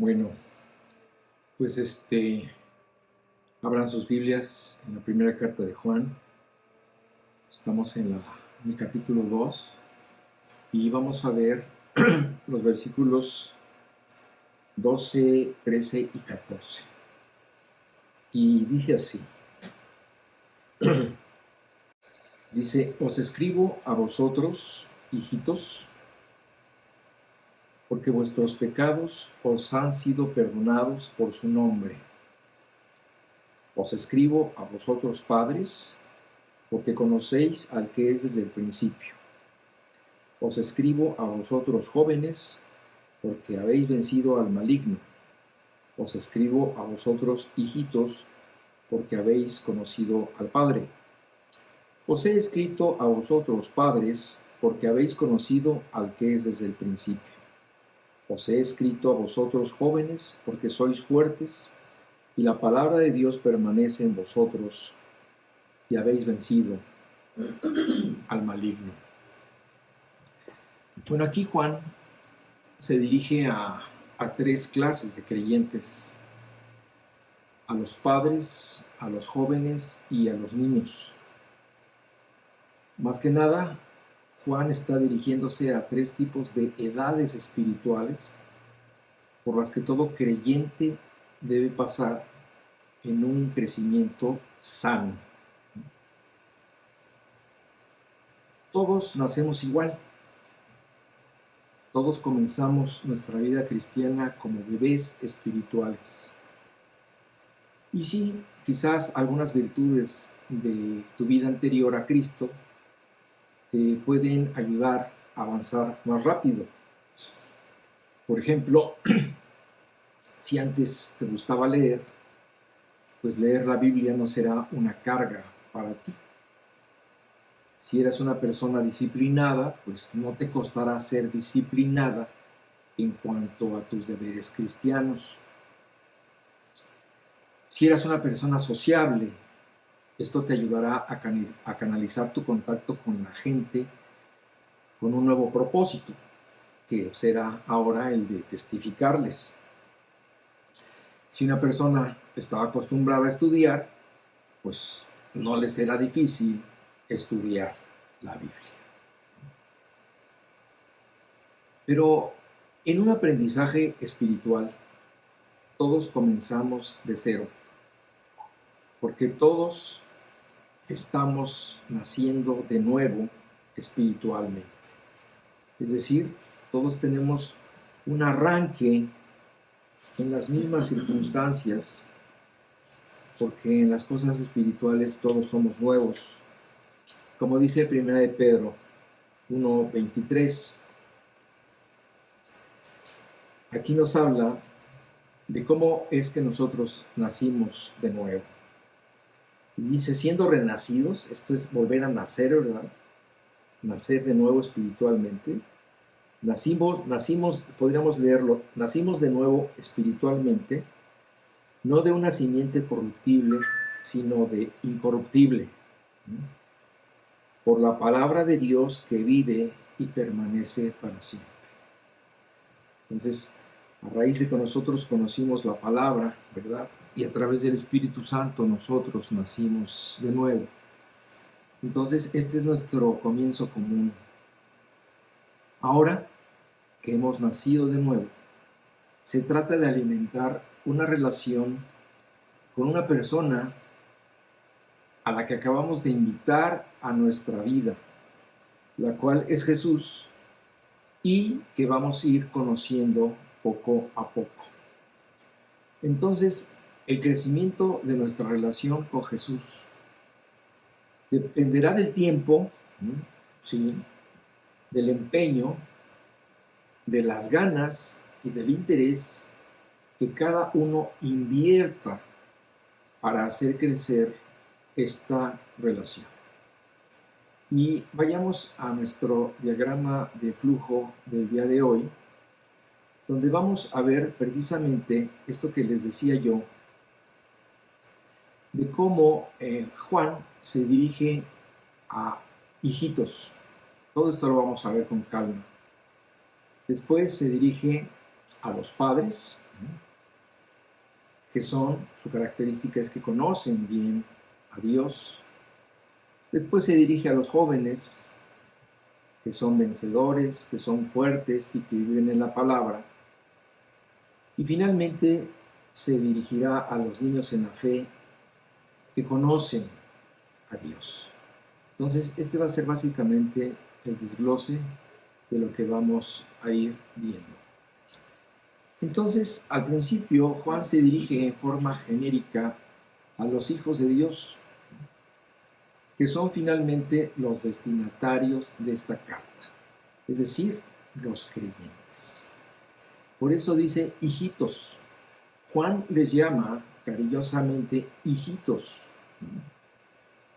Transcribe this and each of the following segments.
Bueno, pues abran sus Biblias en la primera carta de Juan. Estamos en el capítulo 2 y vamos a ver los versículos 12, 13 y 14. Y dice así. Dice, os escribo a vosotros, hijitos, porque vuestros pecados os han sido perdonados por su nombre. Os escribo a vosotros, padres, porque conocéis al que es desde el principio. Os escribo a vosotros, jóvenes, porque habéis vencido al maligno. Os escribo a vosotros, hijitos, porque habéis conocido al Padre. Os he escrito a vosotros, padres, porque habéis conocido al que es desde el principio. Os he escrito a vosotros, jóvenes, porque sois fuertes, y la palabra de Dios permanece en vosotros, y habéis vencido al maligno. Bueno, aquí Juan se dirige a tres clases de creyentes: a los padres, a los jóvenes y a los niños. Más que nada, Juan está dirigiéndose a tres tipos de edades espirituales por las que todo creyente debe pasar en un crecimiento sano. Todos nacemos igual. Todos comenzamos nuestra vida cristiana como bebés espirituales. Y sí, quizás algunas virtudes de tu vida anterior a Cristo te pueden ayudar a avanzar más rápido. Por ejemplo, si antes te gustaba leer, pues leer la Biblia no será una carga para ti. Si eras una persona disciplinada, pues no te costará ser disciplinada en cuanto a tus deberes cristianos. Si eras una persona sociable, esto te ayudará a canalizar tu contacto con la gente con un nuevo propósito, que será ahora el de testificarles. Si una persona estaba acostumbrada a estudiar, pues no le será difícil estudiar la Biblia. Pero en un aprendizaje espiritual, todos comenzamos de cero, porque todos estamos naciendo de nuevo espiritualmente. Es decir, todos tenemos un arranque en las mismas circunstancias, porque en las cosas espirituales todos somos nuevos. Como dice 1 de Pedro 1:23, aquí nos habla de cómo es que nosotros nacimos de nuevo. Y dice, siendo renacidos, esto es volver a nacer, ¿verdad? Nacer de nuevo espiritualmente. Nacimos, podríamos leerlo, nacimos de nuevo espiritualmente, no de una simiente corruptible, sino de incorruptible, por la palabra de Dios que vive y permanece para siempre. Entonces, a raíz de que nosotros conocimos la palabra, ¿verdad? Y a través del Espíritu Santo nosotros nacimos de nuevo. Entonces, este es nuestro comienzo común. Ahora que hemos nacido de nuevo, se trata de alimentar una relación con una persona a la que acabamos de invitar a nuestra vida, la cual es Jesús, y que vamos a ir conociendo poco a poco. Entonces, el crecimiento de nuestra relación con Jesús dependerá del tiempo, ¿sí?, del empeño, de las ganas y del interés que cada uno invierta para hacer crecer esta relación. Y vayamos a nuestro diagrama de flujo del día de hoy, donde vamos a ver precisamente esto que les decía yo, de cómo Juan se dirige a hijitos. Todo esto lo vamos a ver con calma. Después se dirige a los padres, que su característica es que conocen bien a Dios. Después se dirige a los jóvenes, que son vencedores, que son fuertes y que viven en la palabra. Y finalmente se dirigirá a los niños en la fe, que conocen a Dios. Entonces, este va a ser básicamente el desglose de lo que vamos a ir viendo. Entonces, al principio, Juan se dirige en forma genérica a los hijos de Dios, que son finalmente los destinatarios de esta carta, es decir, los creyentes. Por eso dice hijitos. Juan les llama cariñosamente hijitos,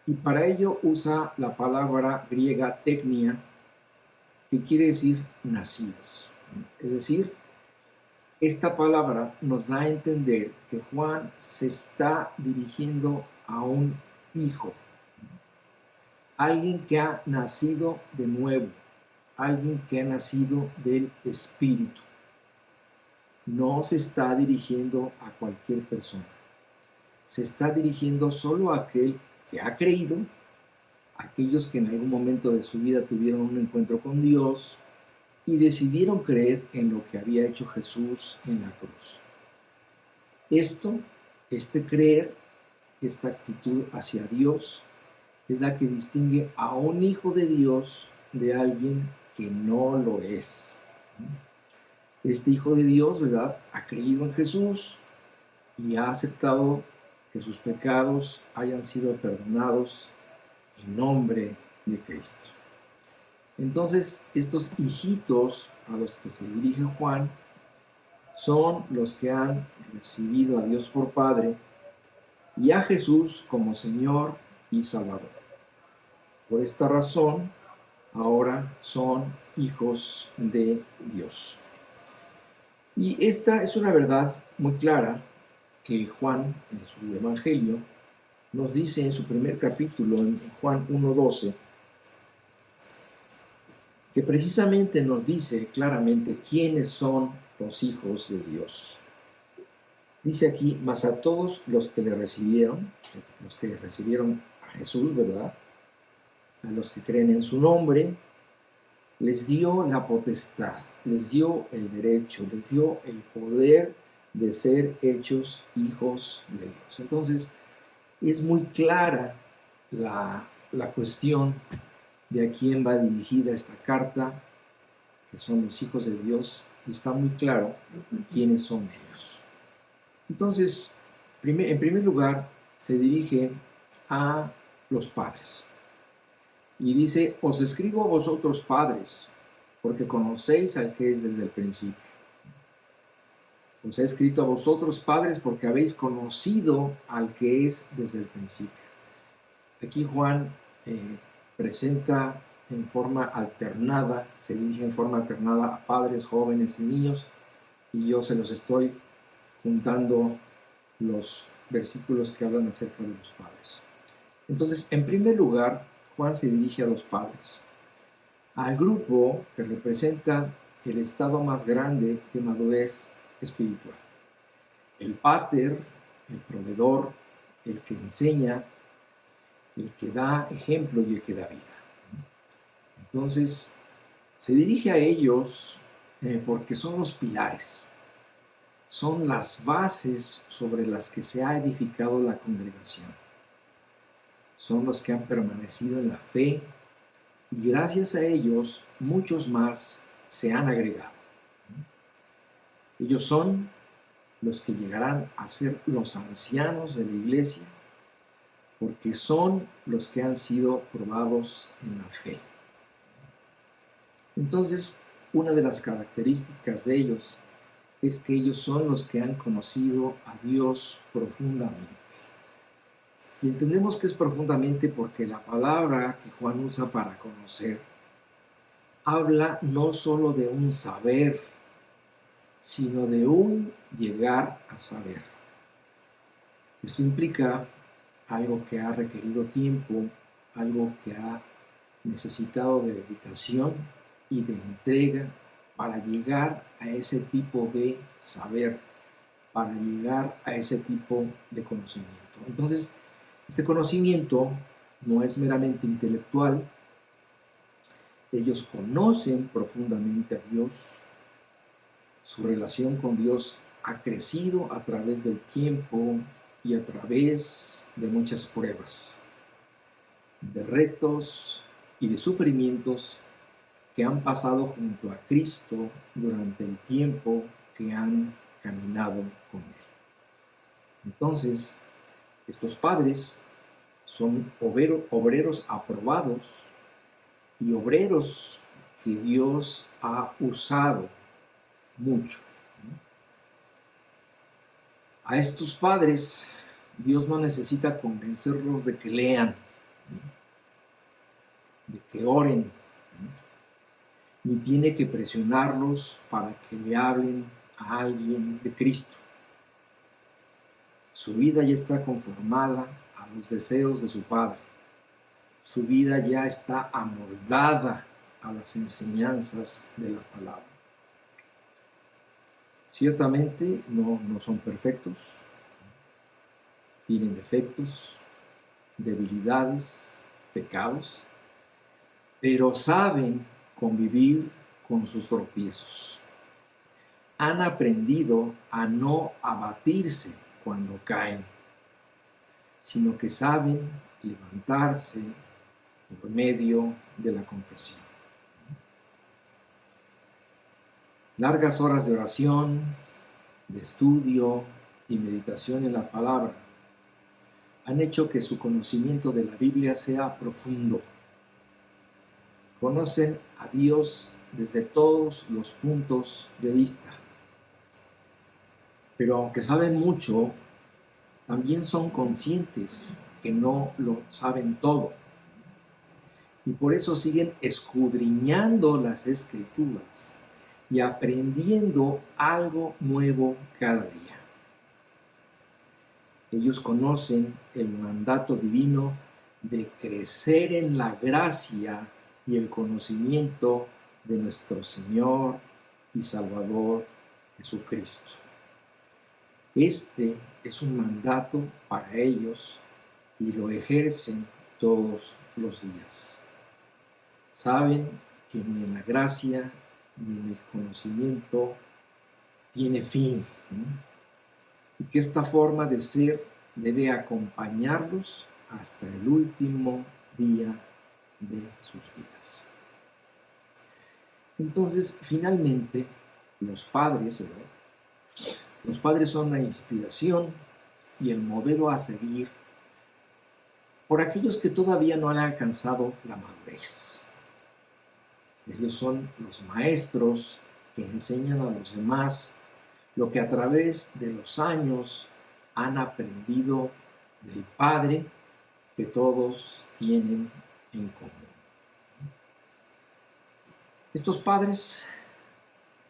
y para ello usa la palabra griega teknia, que quiere decir nacidos. Es decir, esta palabra nos da a entender que Juan se está dirigiendo a un hijo, alguien que ha nacido de nuevo, alguien que ha nacido del Espíritu. No se está dirigiendo a cualquier persona. Se está dirigiendo solo a aquel que ha creído, a aquellos que en algún momento de su vida tuvieron un encuentro con Dios y decidieron creer en lo que había hecho Jesús en la cruz. Este creer, esta actitud hacia Dios, es la que distingue a un hijo de Dios de alguien que no lo es. Este hijo de Dios, ¿verdad?, ha creído en Jesús y ha aceptado que sus pecados hayan sido perdonados en nombre de Cristo. Entonces, estos hijitos a los que se dirige Juan son los que han recibido a Dios por Padre y a Jesús como Señor y Salvador. Por esta razón, ahora son hijos de Dios. Y esta es una verdad muy clara que Juan, en su Evangelio, nos dice en su primer capítulo, en Juan 1:12, que precisamente nos dice claramente quiénes son los hijos de Dios. Dice aquí, mas a todos los que recibieron a Jesús, ¿verdad?, a los que creen en su nombre, les dio la potestad, les dio el derecho, les dio el poder de ser hechos hijos de Dios. Entonces, es muy clara la cuestión de a quién va dirigida esta carta, que son los hijos de Dios, y está muy claro quiénes son ellos. Entonces, en primer lugar, se dirige a los padres. Y dice, os escribo a vosotros padres, porque conocéis al que es desde el principio. Os he escrito a vosotros padres, porque habéis conocido al que es desde el principio. Aquí Juan presenta en forma alternada, se dirige en forma alternada a padres, jóvenes y niños, y yo se los estoy juntando los versículos que hablan acerca de los padres. Entonces, en primer lugar, Juan se dirige a los padres, al grupo que representa el estado más grande de madurez espiritual. El pater, el proveedor, el que enseña, el que da ejemplo y el que da vida. Entonces, se dirige a ellos porque son los pilares, son las bases sobre las que se ha edificado la congregación. Son los que han permanecido en la fe y gracias a ellos muchos más se han agregado. Ellos son los que llegarán a ser los ancianos de la iglesia porque son los que han sido probados en la fe. Entonces, una de las características de ellos es que ellos son los que han conocido a Dios profundamente. Y entendemos que es profundamente porque la palabra que Juan usa para conocer habla no solo de un saber, sino de un llegar a saber. Esto implica algo que ha requerido tiempo, algo que ha necesitado de dedicación y de entrega para llegar a ese tipo de saber, para llegar a ese tipo de conocimiento. Entonces, este conocimiento no es meramente intelectual. Ellos conocen profundamente a Dios. Su relación con Dios ha crecido a través del tiempo y a través de muchas pruebas, de retos y de sufrimientos que han pasado junto a Cristo durante el tiempo que han caminado con Él. Entonces, estos padres son obreros aprobados y obreros que Dios ha usado mucho. A estos padres Dios no necesita convencerlos de que lean, de que oren, ni tiene que presionarlos para que le hablen a alguien de Cristo. Su vida ya está conformada a los deseos de su Padre. Su vida ya está amoldada a las enseñanzas de la palabra. Ciertamente no son perfectos, tienen defectos, debilidades, pecados, pero saben convivir con sus tropiezos. Han aprendido a no abatirse cuando caen, sino que saben levantarse por medio de la confesión. Largas horas de oración, de estudio y meditación en la palabra han hecho que su conocimiento de la Biblia sea profundo. Conocen a Dios desde todos los puntos de vista. Pero aunque saben mucho, también son conscientes que no lo saben todo. Y por eso siguen escudriñando las Escrituras y aprendiendo algo nuevo cada día. Ellos conocen el mandato divino de crecer en la gracia y el conocimiento de nuestro Señor y Salvador Jesucristo. Este es un mandato para ellos y lo ejercen todos los días. Saben que ni en la gracia ni en el conocimiento tiene fin, y que esta forma de ser debe acompañarlos hasta el último día de sus vidas. Entonces, finalmente, los padres son la inspiración y el modelo a seguir por aquellos que todavía no han alcanzado la madurez. Ellos son los maestros que enseñan a los demás lo que a través de los años han aprendido del Padre que todos tienen en común. Estos padres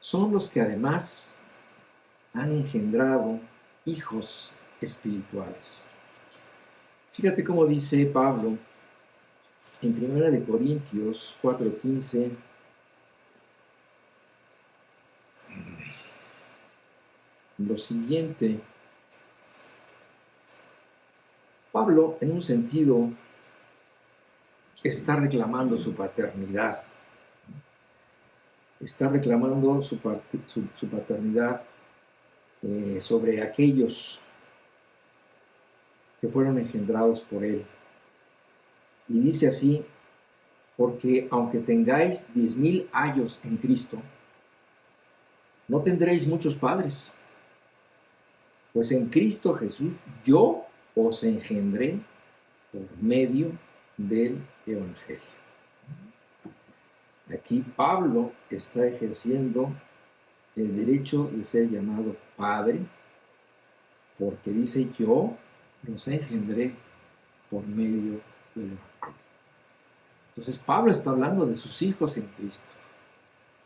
son los que además han engendrado hijos espirituales. Fíjate cómo dice Pablo en 1 Corintios 4:15. Lo siguiente. Pablo, en un sentido, está reclamando su paternidad. Está reclamando su paternidad sobre aquellos que fueron engendrados por él. Y dice así: porque aunque tengáis 10,000 años en Cristo, no tendréis muchos padres. Pues en Cristo Jesús yo os engendré por medio del Evangelio. Aquí Pablo está ejerciendo el derecho de ser llamado padre, porque dice: yo los engendré por medio del Evangelio. Entonces Pablo está hablando de sus hijos en Cristo,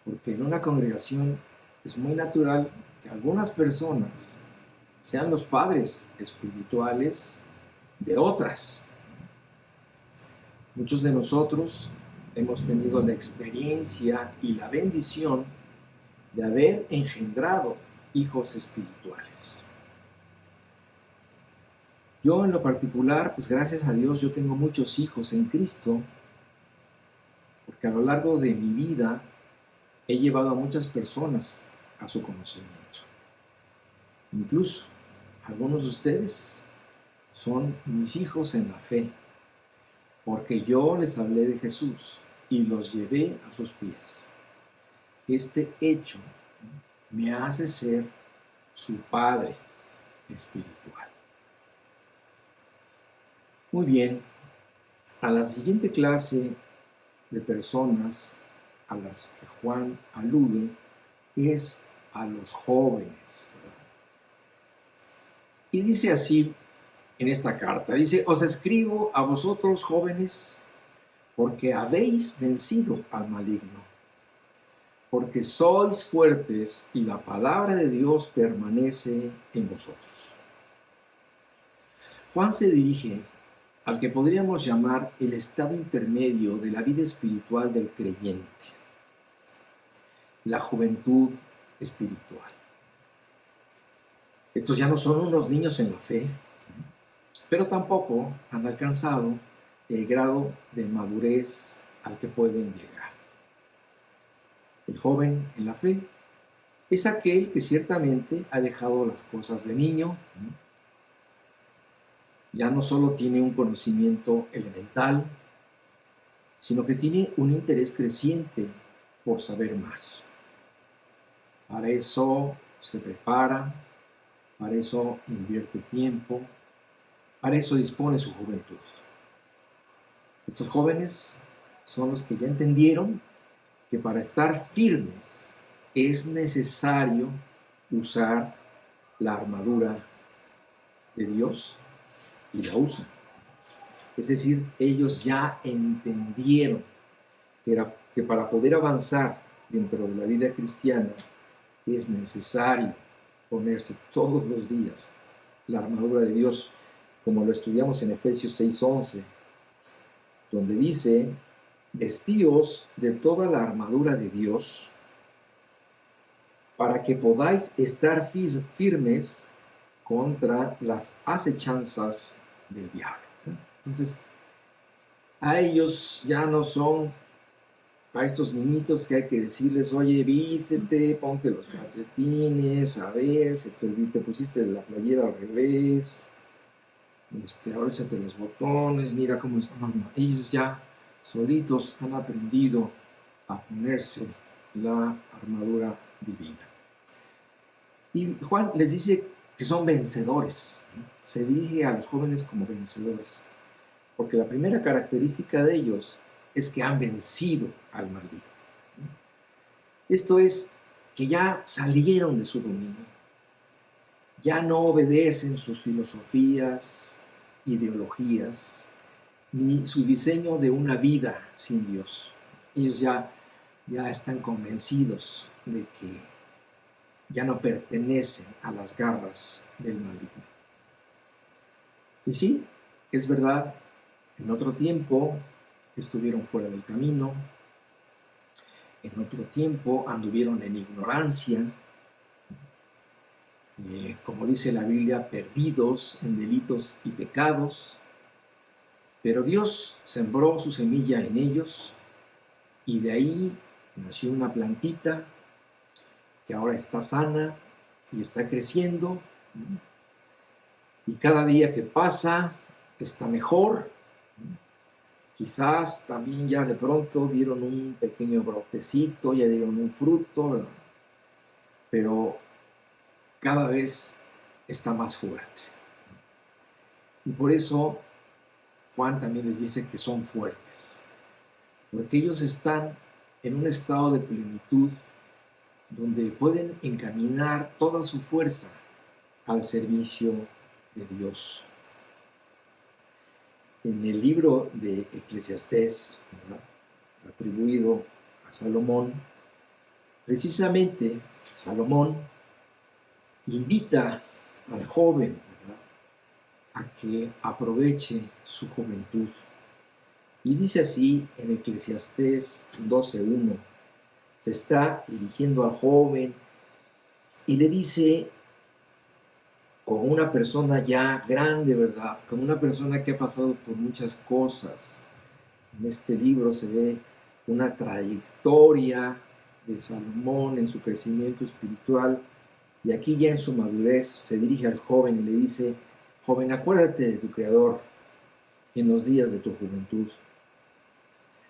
porque en una congregación es muy natural que algunas personas sean los padres espirituales de otras. Muchos de nosotros hemos tenido la experiencia y la bendición de haber engendrado hijos espirituales. Yo en lo particular, pues gracias a Dios, yo tengo muchos hijos en Cristo, porque a lo largo de mi vida he llevado a muchas personas a su conocimiento. Incluso algunos de ustedes son mis hijos en la fe, porque yo les hablé de Jesús y los llevé a sus pies. Este hecho me hace ser su padre espiritual. Muy bien, a la siguiente clase de personas a las que Juan alude es a los jóvenes. Y dice así en esta carta, dice: os escribo a vosotros jóvenes porque habéis vencido al maligno, porque sois fuertes y la palabra de Dios permanece en vosotros. Juan se dirige al que podríamos llamar el estado intermedio de la vida espiritual del creyente, la juventud espiritual. Estos ya no son unos niños en la fe, pero tampoco han alcanzado el grado de madurez al que pueden llegar. El joven en la fe es aquel que ciertamente ha dejado las cosas de niño, ya no solo tiene un conocimiento elemental, sino que tiene un interés creciente por saber más. Para eso se prepara, para eso invierte tiempo, para eso dispone su juventud. Estos jóvenes son los que ya entendieron que para estar firmes es necesario usar la armadura de Dios y la usan. Es decir, ellos ya entendieron que para poder avanzar dentro de la vida cristiana es necesario ponerse todos los días la armadura de Dios, como lo estudiamos en Efesios 6:11, donde dice: vestíos de toda la armadura de Dios para que podáis estar firmes contra las acechanzas del diablo. Entonces, a ellos ya no son a estos niñitos que hay que decirles: oye, vístete, ponte los calcetines, a ver, te pusiste la playera al revés, abróchate los botones, mira cómo están. No, ellos ya solitos han aprendido a ponerse la armadura divina. Y Juan les dice que son vencedores. Se dirige a los jóvenes como vencedores, porque la primera característica de ellos es que han vencido al maligno. Esto es, que ya salieron de su dominio, ya no obedecen sus filosofías, ideologías, ni su diseño de una vida sin Dios. Ellos ya están convencidos de que ya no pertenecen a las garras del maligno. Y sí, es verdad, en otro tiempo estuvieron fuera del camino, en otro tiempo anduvieron en ignorancia, como dice la Biblia, perdidos en delitos y pecados, pero Dios sembró su semilla en ellos y de ahí nació una plantita que ahora está sana y está creciendo, y cada día que pasa está mejor. Quizás también ya de pronto dieron un pequeño brotecito, ya dieron un fruto, pero cada vez está más fuerte. Y por eso Juan también les dice que son fuertes, porque ellos están en un estado de plenitud donde pueden encaminar toda su fuerza al servicio de Dios. En el libro de Eclesiastés, atribuido a Salomón, precisamente Salomón invita al joven, a que aproveche su juventud. Y dice así en Eclesiastés 12:1: se está dirigiendo al joven y le dice, como una persona ya grande, ¿verdad? Como una persona que ha pasado por muchas cosas. En este libro se ve una trayectoria de Salomón en su crecimiento espiritual, y aquí ya en su madurez se dirige al joven y le dice, joven, acuérdate de tu Creador en los días de tu juventud,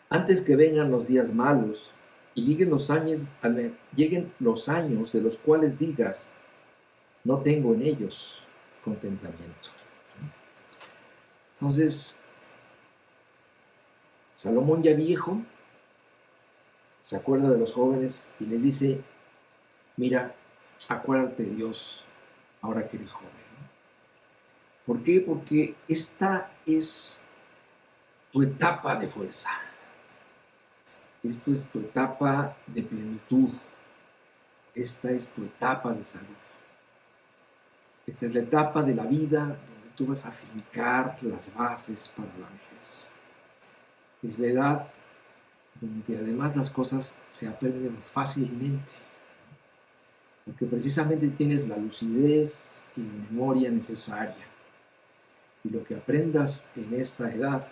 antes que vengan los días malos y lleguen los años de los cuales digas, no tengo en ellos contentamiento. Entonces, Salomón ya viejo se acuerda de los jóvenes y les dice, mira, acuérdate de Dios ahora que eres joven. ¿Por qué? Porque esta es tu etapa de fuerza. Esto es tu etapa de plenitud. Esta es tu etapa de salud. Esta es la etapa de la vida donde tú vas a fincar las bases para la vejez. Es la edad donde además las cosas se aprenden fácilmente, porque precisamente tienes la lucidez y la memoria necesaria. Y lo que aprendas en esta edad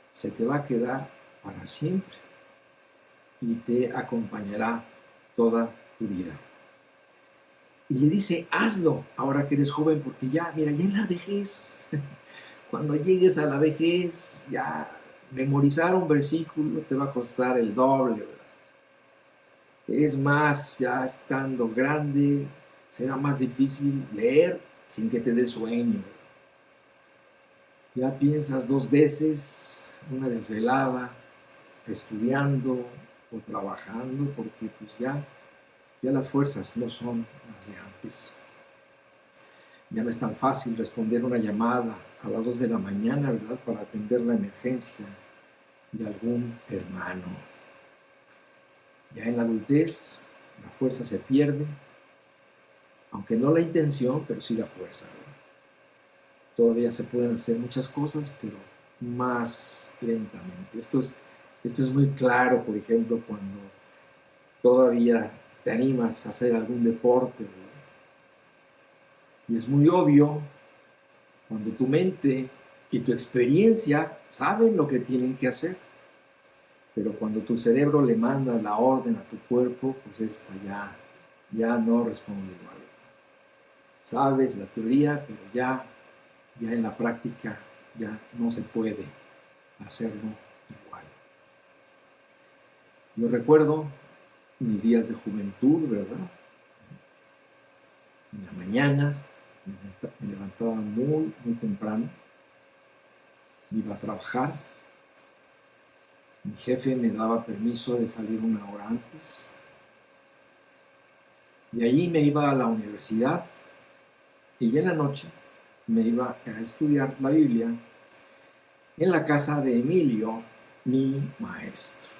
se te va a quedar para siempre y te acompañará toda tu vida. Y le dice, hazlo ahora que eres joven, porque ya, mira, ya en la vejez, cuando llegues a la vejez, ya memorizar un versículo te va a costar el doble, ¿verdad? Es más, ya estando grande, será más difícil leer sin que te dé sueño. Ya piensas 2 veces, una desvelada, estudiando o trabajando, porque pues ya las fuerzas no son las de antes. Ya no es tan fácil responder una llamada a las 2 de la mañana, ¿verdad?, para atender la emergencia de algún hermano. Ya en la adultez, la fuerza se pierde, aunque no la intención, pero sí la fuerza, ¿verdad? Todavía se pueden hacer muchas cosas, pero más lentamente. Esto es muy claro, por ejemplo, cuando todavía te animas a hacer algún deporte, ¿verdad? Y es muy obvio cuando tu mente y tu experiencia saben lo que tienen que hacer, pero cuando tu cerebro le manda la orden a tu cuerpo, pues esta ya no responde igual. Sabes la teoría, pero ya en la práctica ya no se puede hacerlo igual. Yo recuerdo mis días de juventud, ¿verdad? En la mañana me levantaba muy temprano, me iba a trabajar, mi jefe me daba permiso de salir 1 hora antes, de allí me iba a la universidad y ya en la noche me iba a estudiar la Biblia en la casa de Emilio, mi maestro.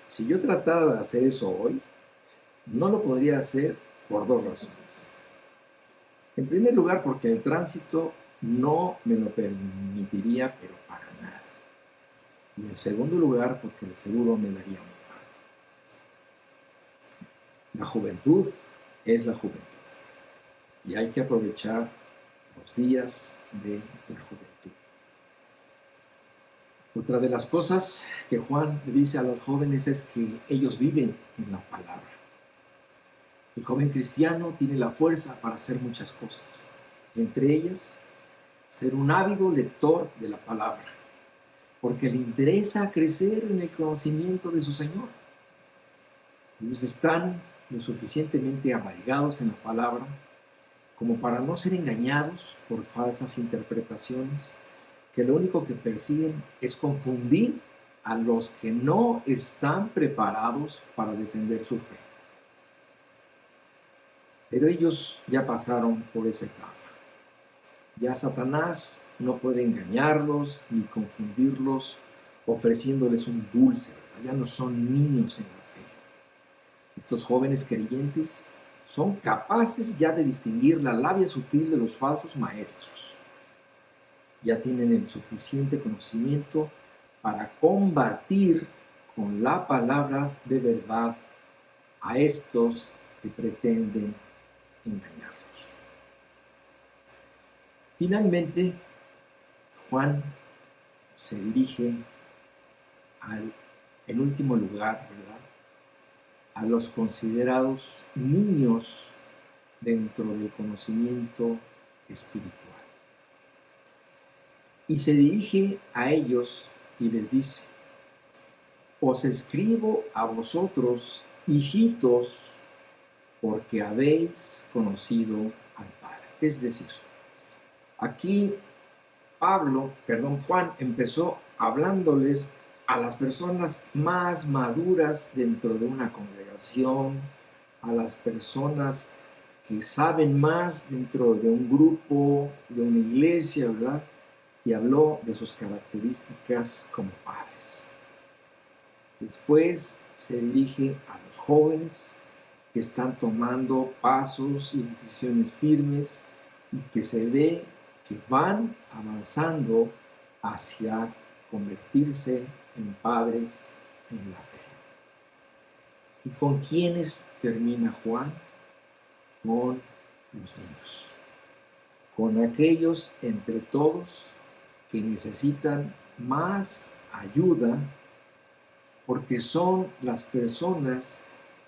Si yo tratara de hacer eso hoy, no lo podría hacer por 2 razones. En primer lugar, porque el tránsito no me lo permitiría, pero para nada. Y en segundo lugar, porque de seguro me daría un infarto. La juventud es la juventud. Y hay que aprovechar los días de la juventud. Otra de las cosas que Juan le dice a los jóvenes es que ellos viven en la palabra. El joven cristiano tiene la fuerza para hacer muchas cosas, entre ellas ser un ávido lector de la palabra, porque le interesa crecer en el conocimiento de su Señor. Ellos están lo suficientemente arraigados en la palabra como para no ser engañados por falsas interpretaciones que lo único que persiguen es confundir a los que no están preparados para defender su fe. Pero ellos ya pasaron por esa etapa. Ya Satanás no puede engañarlos ni confundirlos ofreciéndoles un dulce, ¿verdad? Ya no son niños en la fe. Estos jóvenes creyentes son capaces ya de distinguir la labia sutil de los falsos maestros. Ya tienen el suficiente conocimiento para combatir con la palabra de verdad a estos que pretenden engañarlos. Finalmente, Juan se dirige en último lugar, ¿verdad?, a los considerados niños dentro del conocimiento espiritual. Y se dirige a ellos y les dice: os escribo a vosotros, hijitos, porque habéis conocido al Padre. Es decir, aquí Juan empezó hablándoles a las personas más maduras dentro de una congregación, a las personas que saben más dentro de un grupo, de una iglesia, ¿verdad? Y habló de sus características como padres. Después se dirige a los jóvenes que están tomando pasos y decisiones firmes y que se ve que van avanzando hacia convertirse en padres en la fe. ¿Y con quiénes termina Juan? Con los niños, con aquellos entre todos que necesitan más ayuda, porque son las personas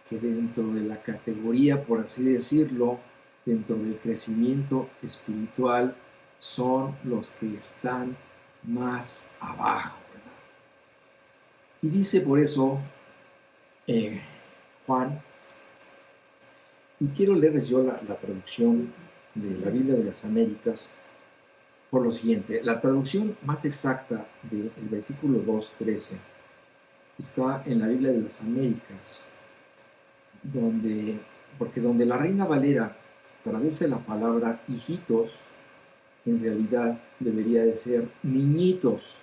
que dentro de la categoría, por así decirlo, dentro del crecimiento espiritual, son los que están más abajo, ¿verdad? Y dice por eso Juan, y quiero leerles yo la traducción de la Biblia de las Américas, por lo siguiente. La traducción más exacta del versículo 2:13 está en la Biblia de las Américas, porque donde la Reina Valera traduce la palabra hijitos, en realidad debería de ser niñitos.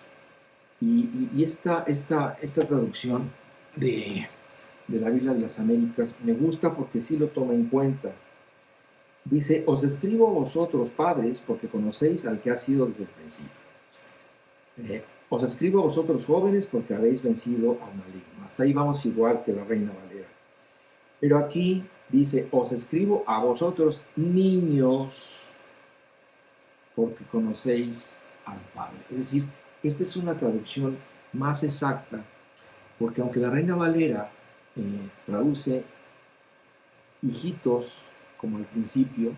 Y esta traducción de la Biblia de las Américas me gusta porque sí lo toma en cuenta. Dice: os escribo a vosotros, padres, porque conocéis al que ha sido desde el principio. Os escribo a vosotros, jóvenes, porque habéis vencido al maligno. Hasta ahí vamos igual que la Reina Valera. Pero aquí dice: os escribo a vosotros, niños, porque conocéis al Padre. Es decir, esta es una traducción más exacta, porque aunque la Reina Valera traduce hijitos como al principio,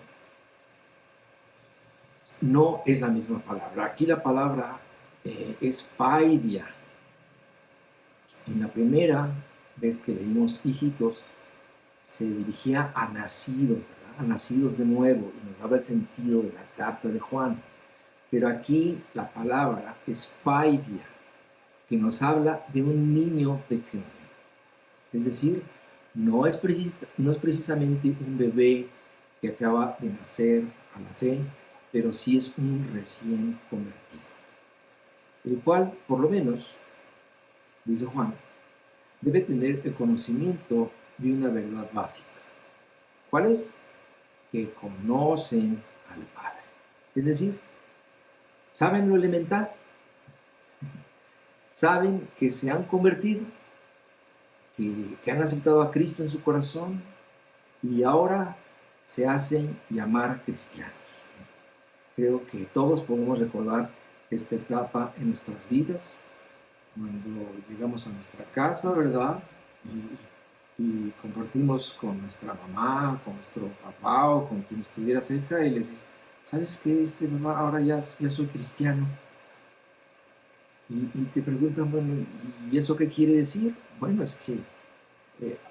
no es la misma palabra. Aquí la palabra es paidia. En la primera vez que leímos hijitos, se dirigía a nacidos, ¿verdad?, a nacidos de nuevo, y nos daba el sentido de la carta de Juan. Pero aquí la palabra es paidia, que nos habla de un niño pequeño. Es decir, no es precisamente un bebé que acaba de nacer a la fe, pero sí es un recién convertido, el cual, por lo menos, dice Juan, debe tener el conocimiento de una verdad básica. ¿Cuál es? Que conocen al Padre. Es decir, ¿saben lo elemental? ¿Saben que se han convertido? Que han aceptado a Cristo en su corazón y ahora se hacen llamar cristianos. Creo que todos podemos recordar esta etapa en nuestras vidas, cuando llegamos a nuestra casa, ¿verdad? Y compartimos con nuestra mamá, con nuestro papá o con quien estuviera cerca y les dice: ¿sabes qué, mamá? Ahora ya soy cristiano. Y te preguntan: bueno, ¿y eso qué quiere decir? Bueno, es que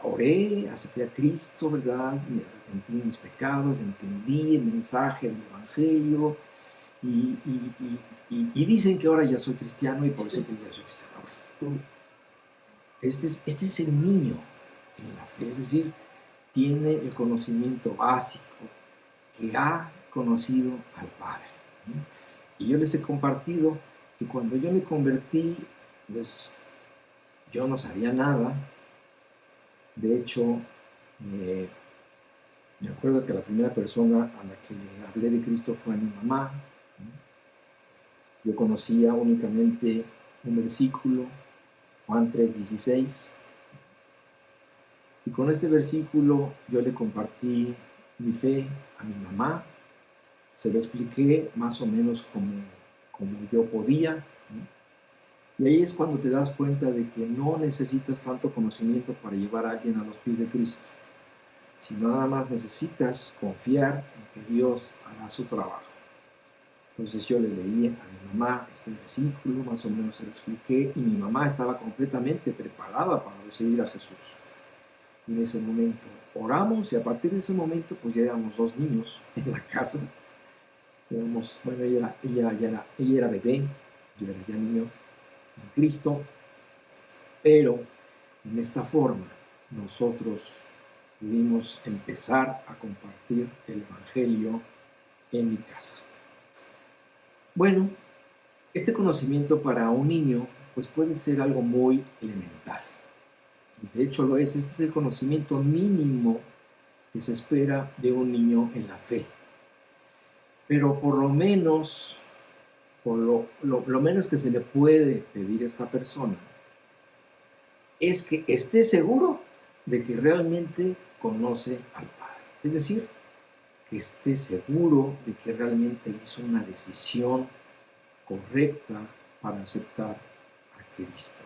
oré, acepté a Cristo, ¿verdad? Me arrepentí de mis pecados, entendí el mensaje del Evangelio y dicen que ahora ya soy cristiano y por eso ya soy cristiano. Este es el niño en la fe, es decir, tiene el conocimiento básico, que ha conocido al Padre. Y yo les he compartido que cuando yo me convertí, pues yo no sabía nada. De hecho, me acuerdo que la primera persona a la que le hablé de Cristo fue a mi mamá. Yo conocía únicamente un versículo Juan 3:16. Y con este versículo yo le compartí mi fe a mi mamá, se lo expliqué más o menos como yo podía, ¿no? Y ahí es cuando te das cuenta de que no necesitas tanto conocimiento para llevar a alguien a los pies de Cristo, sino nada más necesitas confiar en que Dios hará su trabajo. Entonces yo le leí a mi mamá este versículo, más o menos se lo expliqué, y mi mamá estaba completamente preparada para recibir a Jesús. Y en ese momento oramos, y a partir de ese momento pues ya éramos 2 niños en la casa. Bueno, ella era bebé, yo era ya niño en Cristo, pero en esta forma nosotros pudimos empezar a compartir el Evangelio en mi casa. Bueno, este conocimiento para un niño pues puede ser algo muy elemental. Y de hecho lo es. Este es el conocimiento mínimo que se espera de un niño en la fe. Pero por lo menos, lo menos que se le puede pedir a esta persona es que esté seguro de que realmente conoce al Padre. Es decir, que esté seguro de que realmente hizo una decisión correcta para aceptar a Cristo.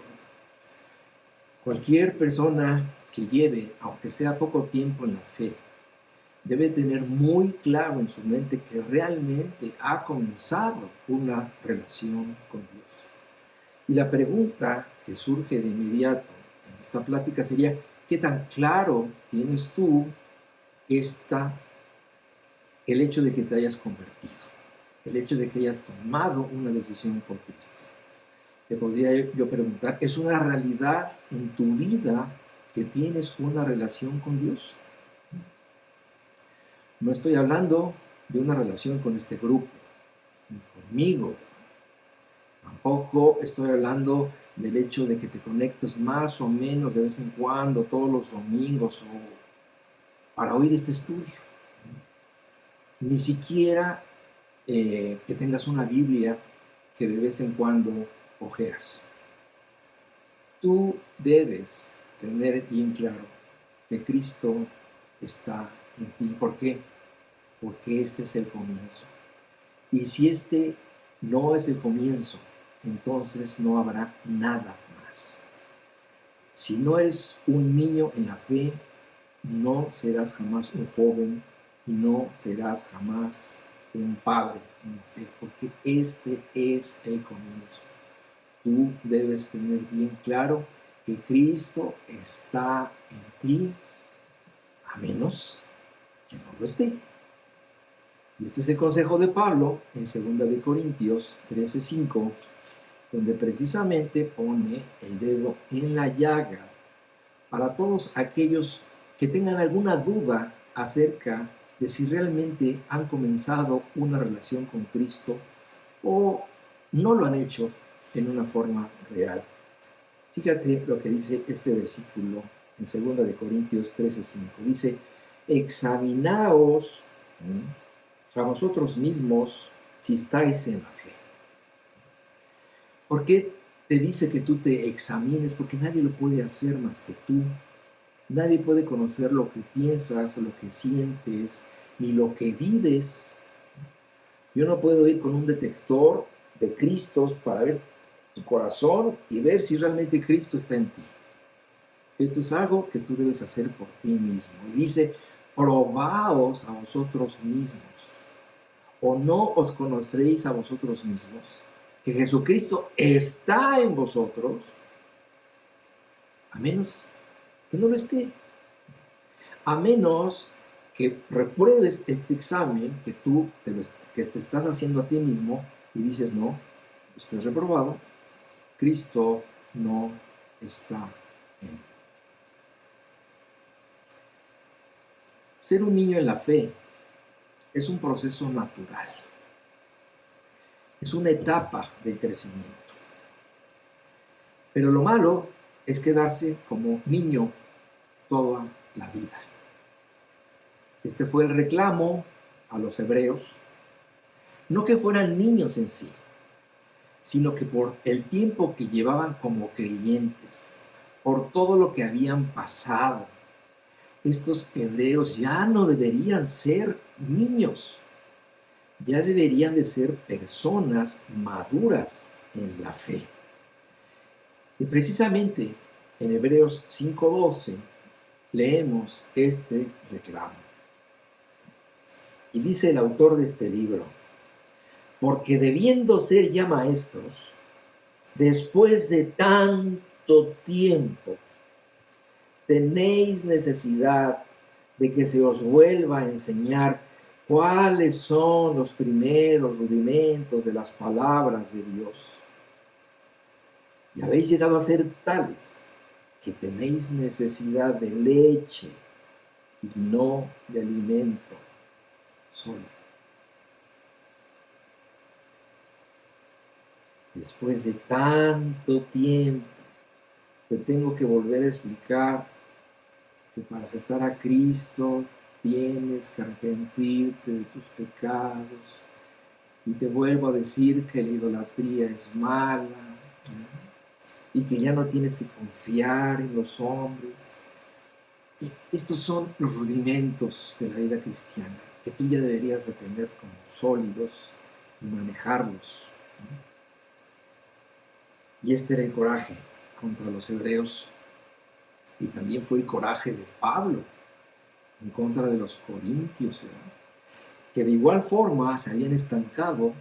Cualquier persona que lleve, aunque sea poco tiempo en la fe, debe tener muy claro en su mente que realmente ha comenzado una relación con Dios. Y la pregunta que surge de inmediato en esta plática sería: ¿qué tan claro tienes tú el hecho de que te hayas convertido? El hecho de que hayas tomado una decisión por Cristo. Te podría yo preguntar: ¿es una realidad en tu vida que tienes una relación con Dios? No estoy hablando de una relación con este grupo, ni conmigo. Tampoco estoy hablando del hecho de que te conectes más o menos de vez en cuando, todos los domingos, o para oír este estudio. Ni siquiera que tengas una Biblia que de vez en cuando ojeas. Tú debes tener bien claro que Cristo está en ti. ¿Por qué? Porque este es el comienzo. Y si este no es el comienzo, entonces no habrá nada más. Si no eres un niño en la fe, no serás jamás un joven y no serás jamás un padre en la fe, porque este es el comienzo. Tú debes tener bien claro que Cristo está en ti, a menos que no lo esté. Y este es el consejo de Pablo en 2 Corintios 13:5, donde precisamente pone el dedo en la llaga para todos aquellos que tengan alguna duda acerca de si realmente han comenzado una relación con Cristo o no lo han hecho en una forma real. Fíjate lo que dice este versículo en 2 Corintios 13:5. Dice: examinaos a vosotros mismos si estáis en la fe. ¿Por qué te dice que tú te examines? Porque nadie lo puede hacer más que tú. Nadie puede conocer lo que piensas, lo que sientes, ni lo que vives. Yo no puedo ir con un detector de Cristos para ver tu corazón y ver si realmente Cristo está en ti. Esto es algo que tú debes hacer por ti mismo. Y dice: probaos a vosotros mismos. ¿O no os conoceréis a vosotros mismos que Jesucristo está en vosotros, a menos que no lo esté? A menos que repruebes este examen que te estás haciendo a ti mismo y dices: no, estoy reprobado, Cristo no está en mí. Ser un niño en la fe es un proceso natural. Es una etapa del crecimiento. Pero lo malo es quedarse como niño toda la vida. Este fue el reclamo a los hebreos. No que fueran niños en sí, sino que por el tiempo que llevaban como creyentes, por todo lo que habían pasado, estos hebreos ya no deberían ser niños, ya deberían de ser personas maduras en la fe. Y precisamente en Hebreos 5:12 leemos este reclamo. Y dice el autor de este libro: porque debiendo ser ya maestros, después de tanto tiempo, tenéis necesidad de que se os vuelva a enseñar cuáles son los primeros rudimentos de las palabras de Dios. Y habéis llegado a ser tales que tenéis necesidad de leche y no de alimento solo. Después de tanto tiempo, te tengo que volver a explicar que para aceptar a Cristo tienes que arrepentirte de tus pecados. Y te vuelvo a decir que la idolatría es mala, ¿no? Y que ya no tienes que confiar en los hombres. Y estos son los rudimentos de la vida cristiana que tú ya deberías de tener como sólidos y manejarlos, ¿no? Y este era el coraje contra los hebreos, y también fue el coraje de Pablo en contra de los corintios, ¿no? Que de igual forma se habían estancado,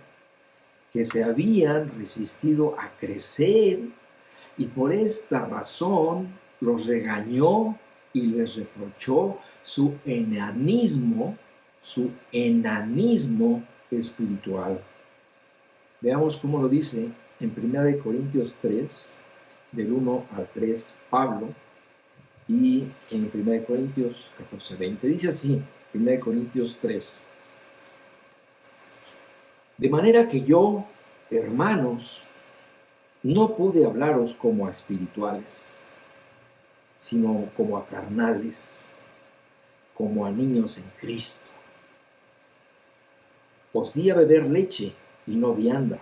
que se habían resistido a crecer, y por esta razón los regañó y les reprochó su enanismo espiritual. Veamos cómo lo dice en 1 Corintios 3, del 1 al 3, Pablo, y en 1 Corintios 14:20. Dice así, 1 Corintios 3. De manera que yo, hermanos, no pude hablaros como a espirituales, sino como a carnales, como a niños en Cristo. Os di a beber leche y no vianda,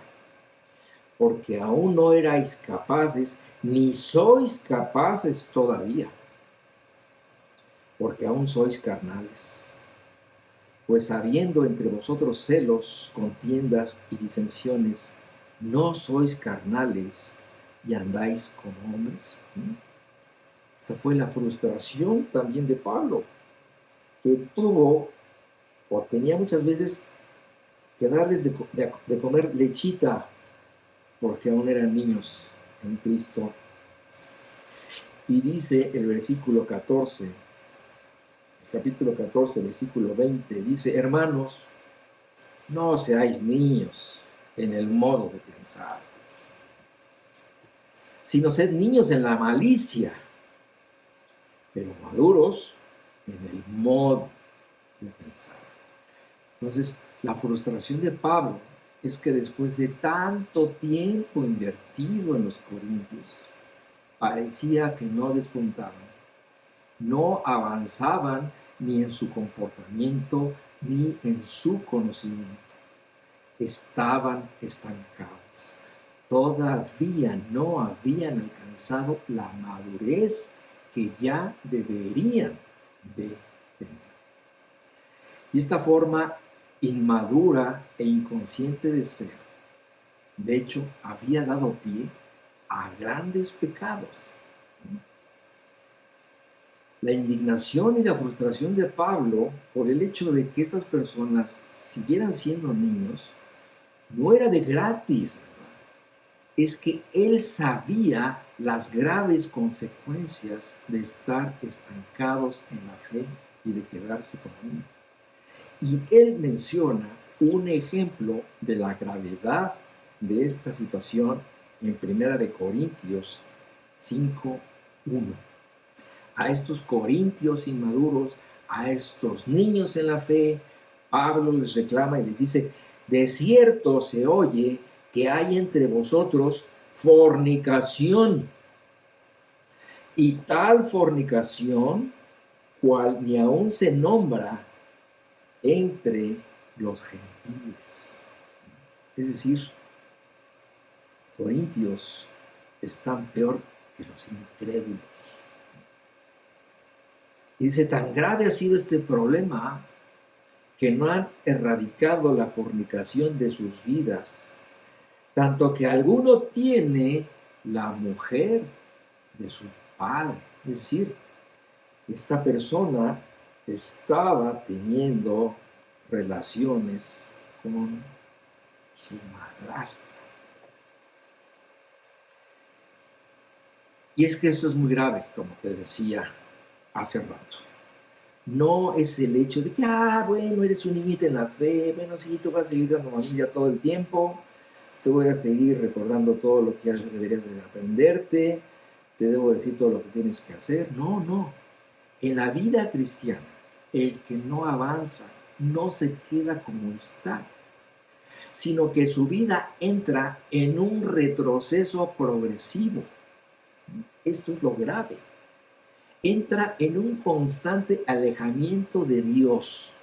porque aún no erais capaces, ni sois capaces todavía, porque aún sois carnales. Pues habiendo entre vosotros celos, contiendas y disensiones, ¿no sois carnales y andáis como hombres? Esta fue la frustración también de Pablo, que tuvo o tenía muchas veces que darles de comer lechita, porque aún eran niños en Cristo. Y dice el versículo 14, capítulo 14, versículo 20, dice: hermanos, no seáis niños en el modo de pensar, sino sed niños en la malicia, pero maduros en el modo de pensar. Entonces, la frustración de Pablo es que después de tanto tiempo invertido en los corintios, parecía que no despuntaban, no avanzaban ni en su comportamiento ni en su conocimiento. Estaban estancados. Todavía no habían alcanzado la madurez que ya deberían de tener. Y esta forma inmadura e inconsciente de ser, de hecho, había dado pie a grandes pecados. La indignación y la frustración de Pablo por el hecho de que estas personas siguieran siendo niños no era de gratis, ¿verdad? Es que él sabía las graves consecuencias de estar estancados en la fe y de quedarse como niños. Y él menciona un ejemplo de la gravedad de esta situación en 1 Corintios 5:1. A estos corintios inmaduros, a estos niños en la fe, Pablo les reclama y les dice: de cierto se oye que hay entre vosotros fornicación, y tal fornicación cual ni aun se nombra entre los gentiles. Es decir, corintios están peor que los incrédulos. Y dice, tan grave ha sido este problema que no han erradicado la fornicación de sus vidas, tanto que alguno tiene la mujer de su padre. Es decir, esta persona estaba teniendo relaciones con su madrastra. Y es que esto es muy grave, como te decía hace rato. No es el hecho de que, bueno, eres un niñito en la fe, bueno, sí, tú vas a seguir dando mamilla todo el tiempo, te voy a seguir recordando todo lo que deberías de aprenderte, te debo decir todo lo que tienes que hacer. No, no. En la vida cristiana, el que no avanza no se queda como está, sino que su vida entra en un retroceso progresivo. Esto es lo grave. Entra en un constante alejamiento de Dios,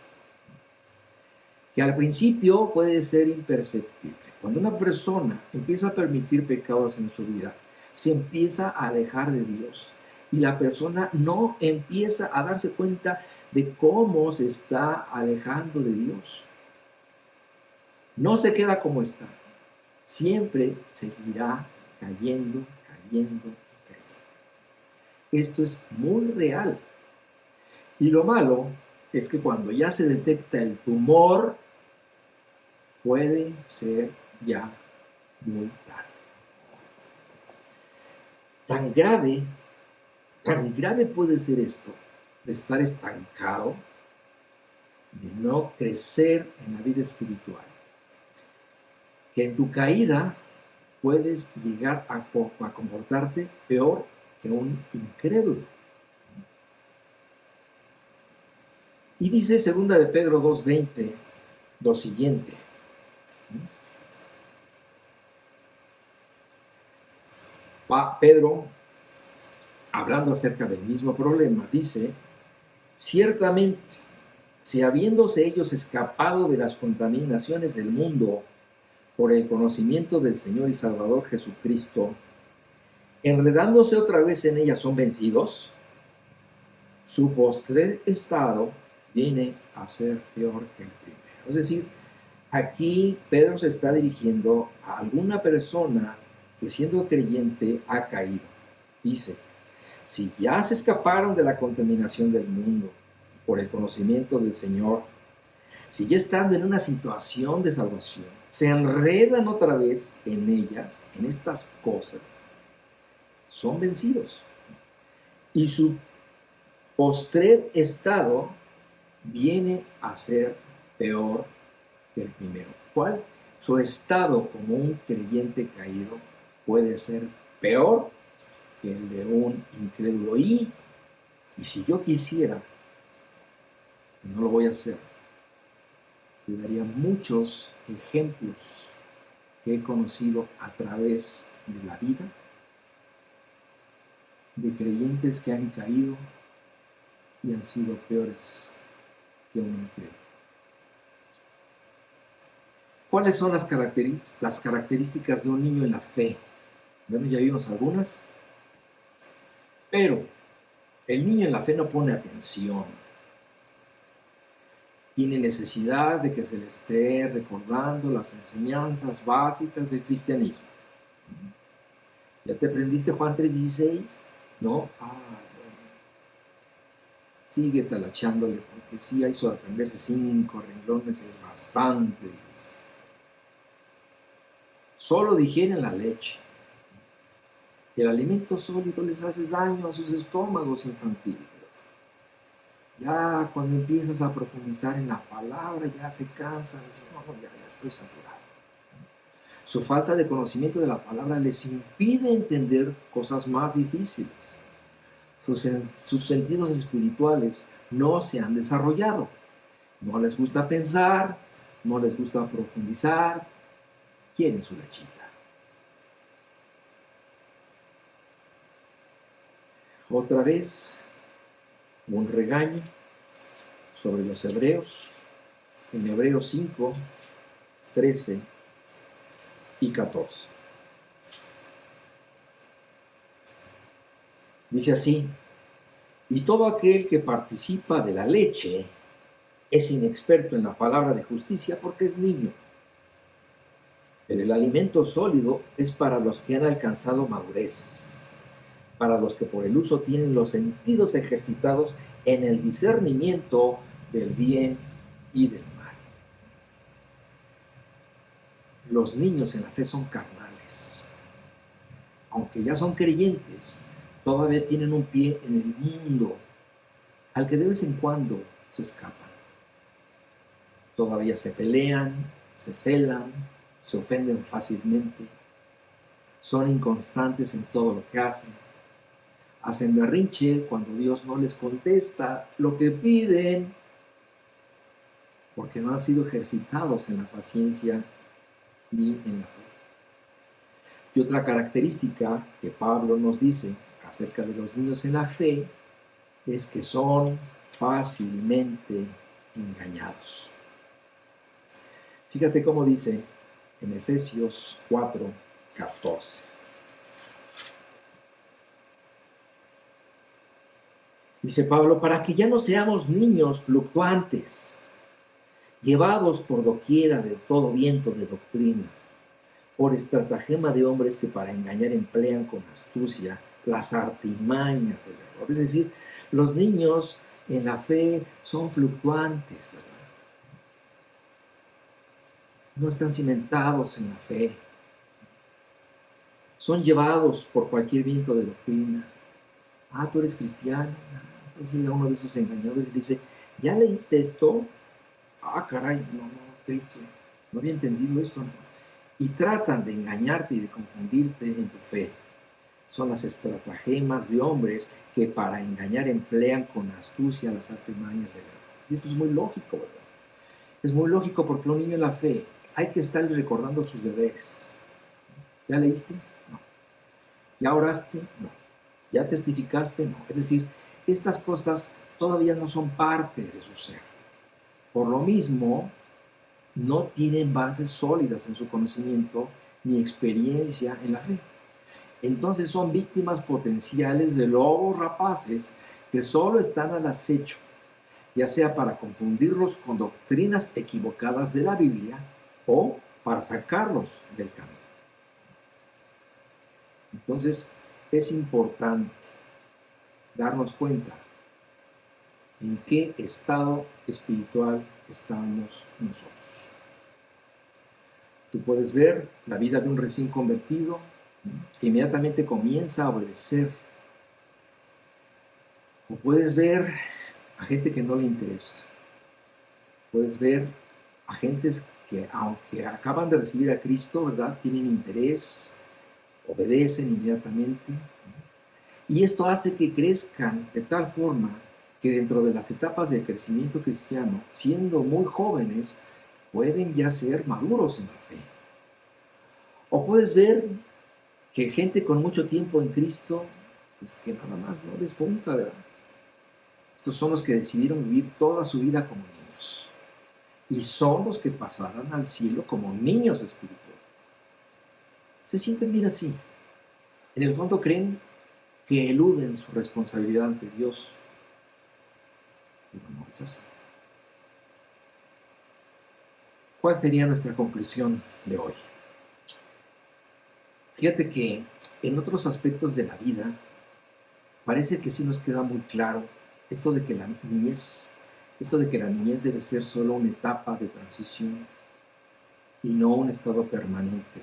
que al principio puede ser imperceptible. Cuando una persona empieza a permitir pecados en su vida, se empieza a alejar de Dios y la persona no empieza a darse cuenta de cómo se está alejando de Dios. No se queda como está, siempre seguirá cayendo, cayendo. Esto es muy real. Y lo malo es que cuando ya se detecta el tumor, puede ser ya muy tarde. Tan grave puede ser esto, de estar estancado, de no crecer en la vida espiritual, que en tu caída puedes llegar a comportarte peor que un incrédulo. Y dice 2 de Pedro 2:20 lo siguiente. Pedro, hablando acerca del mismo problema, dice, ciertamente, si habiéndose ellos escapado de las contaminaciones del mundo por el conocimiento del Señor y Salvador Jesucristo, enredándose otra vez en ellas son vencidos, su postrer estado viene a ser peor que el primero. Es decir, aquí Pedro se está dirigiendo a alguna persona que siendo creyente ha caído. Dice, si ya se escaparon de la contaminación del mundo por el conocimiento del Señor, si ya estando en una situación de salvación, se enredan otra vez en ellas, en estas cosas, son vencidos. Y su postrer estado viene a ser peor que el primero. ¿Cuál? Su estado como un creyente caído puede ser peor que el de un incrédulo. Y si yo quisiera, que no lo voy a hacer, te daría muchos ejemplos que he conocido a través de la vida de creyentes que han caído y han sido peores que un incrédulo. ¿Cuáles son las características de un niño en la fe? Bueno, ya vimos algunas, pero el niño en la fe no pone atención. Tiene necesidad de que se le esté recordando las enseñanzas básicas del cristianismo. ¿Ya te aprendiste Juan 3:16? ¿No? Bueno. Sigue talachándole, porque sí, eso de aprenderse 5 renglones es bastante difícil. Solo digieren la leche. El alimento sólido les hace daño a sus estómagos infantiles. Ya cuando empiezas a profundizar en la palabra, ya se cansan, ya estoy saturado. Su falta de conocimiento de la palabra les impide entender cosas más difíciles. Sus sentidos espirituales no se han desarrollado. No les gusta pensar, no les gusta profundizar, quieren su lechita. Otra vez, un regaño sobre los hebreos, en Hebreos 5, 13 y 14. Dice así: y todo aquel que participa de la leche es inexperto en la palabra de justicia porque es niño. Pero el alimento sólido es para los que han alcanzado madurez, para los que por el uso tienen los sentidos ejercitados en el discernimiento del bien y del mal. Los niños en la fe son carnales. Aunque ya son creyentes, todavía tienen un pie en el mundo, al que de vez en cuando se escapan. Todavía se pelean, se celan, se ofenden fácilmente, son inconstantes en todo lo que hacen. Hacen berrinche cuando Dios no les contesta lo que piden, porque no han sido ejercitados en la paciencia ni en la fe. Y otra característica que Pablo nos dice acerca de los niños en la fe es que son fácilmente engañados. Fíjate cómo dice en Efesios 4:14. Dice Pablo: para que ya no seamos niños fluctuantes, llevados por doquiera de todo viento de doctrina, por estratagema de hombres que para engañar emplean con astucia las artimañas del error. Es decir, los niños en la fe son fluctuantes, ¿verdad? No están cimentados en la fe. Son llevados por cualquier viento de doctrina. Ah, tú eres cristiano. Entonces llega uno de esos engañados y dice: ¿ya leíste esto? Ah, caray, no creí que no había entendido esto. ¿No? Y tratan de engañarte y de confundirte en tu fe. Son las estratagemas de hombres que para engañar emplean con astucia las artimañas del error. Y esto es muy lógico, ¿verdad? Es muy lógico porque un niño en la fe hay que estarle recordando sus deberes. ¿Ya leíste? No. ¿Ya oraste? No. ¿Ya testificaste? No. Es decir, estas cosas todavía no son parte de su ser. Por lo mismo, no tienen bases sólidas en su conocimiento ni experiencia en la fe. Entonces son víctimas potenciales de lobos rapaces que solo están al acecho, ya sea para confundirlos con doctrinas equivocadas de la Biblia o para sacarlos del camino. Entonces es importante darnos cuenta en qué estado espiritual estamos nosotros. Tú puedes ver la vida de un recién convertido que inmediatamente comienza a obedecer. O puedes ver a gente que no le interesa. Puedes ver a gentes que, aunque acaban de recibir a Cristo, ¿verdad?, tienen interés, obedecen inmediatamente. Y esto hace que crezcan de tal forma que dentro de las etapas del crecimiento cristiano, siendo muy jóvenes, pueden ya ser maduros en la fe. O puedes ver que gente con mucho tiempo en Cristo, pues que nada más no despunta, ¿verdad? Estos son los que decidieron vivir toda su vida como niños. Y son los que pasarán al cielo como niños espirituales. Se sienten bien así. En el fondo creen que eluden su responsabilidad ante Dios. Pero no es así. ¿Cuál sería nuestra conclusión de hoy? Fíjate que en otros aspectos de la vida parece que sí nos queda muy claro esto de que la niñez debe ser solo una etapa de transición y no un estado permanente.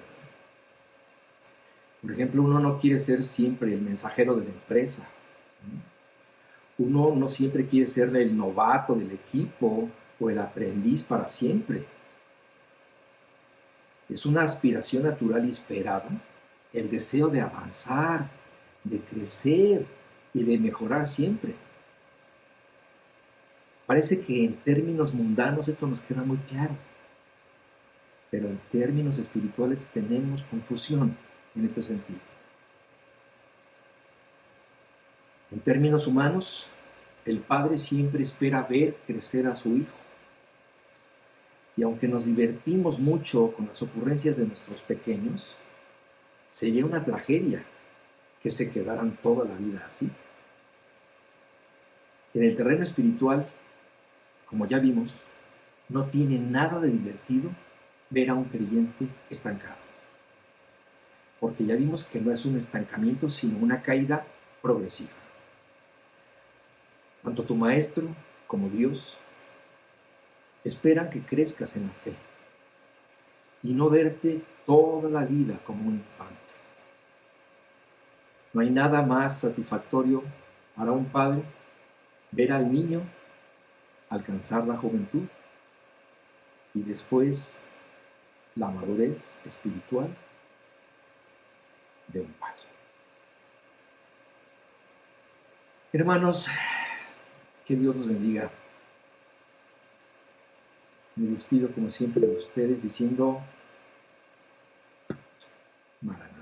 Por ejemplo, uno no quiere ser siempre el mensajero de la empresa. Uno no siempre quiere ser el novato del equipo o el aprendiz para siempre. Es una aspiración natural y esperada el deseo de avanzar, de crecer y de mejorar siempre. Parece que en términos mundanos esto nos queda muy claro, pero en términos espirituales tenemos confusión en este sentido. En términos humanos, el padre siempre espera ver crecer a su hijo. Y aunque nos divertimos mucho con las ocurrencias de nuestros pequeños, sería una tragedia que se quedaran toda la vida así. En el terreno espiritual, como ya vimos, no tiene nada de divertido ver a un creyente estancado, porque ya vimos que no es un estancamiento, sino una caída progresiva. Tanto tu maestro como Dios esperan que crezcas en la fe y no verte toda la vida como un infante. No hay nada más satisfactorio para un padre ver al niño alcanzar la juventud y después la madurez espiritual de un padre. Hermanos, que Dios los bendiga. Me despido como siempre de ustedes diciendo, Maranatha.